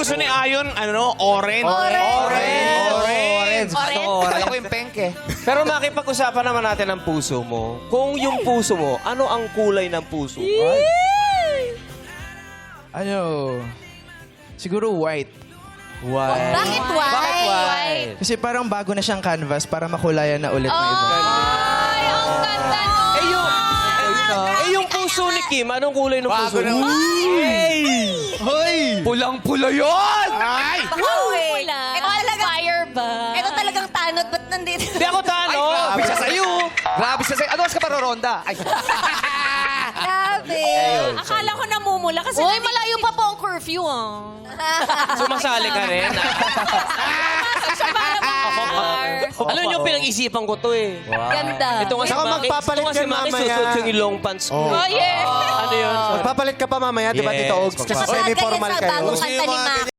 Gusto ni Ayon, orange. Orange. Kala ko yung pengke. Pero makipag-usapan naman natin ang puso mo. Kung yung puso mo, ano ang kulay ng puso? Siguro white. White. Bakit white? Bakit white? Kasi parang bago na siyang canvas para makulayan na ulit ng iba. Ay, ang ganda nun. Yung puso ni Kim, anong kulay ng puso? na. Hoy! Pulang-pula yun! Ay! Pula. Ito talaga, Fire ba? ito talagang tanod. Ba't nandito? Hindi ako tano. Grabe siya sa'yo. Grabe siya sa'yo. Ano oras ka pa roronda? Ay, Grabe. Akala ko namumula kasi... Uy, malayo pa po ang curfew, Sumasali ka rin. Siya para Alam niyo, pinag-isipan ko to eh. Ganda. Ito nga si Saka Maki. magpapalit Ito nga si ka Maki, mamaya. susuot yung long pants ko. Oh, yeah. Ano yun? Magpapalit ka pa mamaya, di ba, Yes, Tito Ogs? Kasi magpapalit. semi-formal Sa kayo. bagong kanta ni Maki.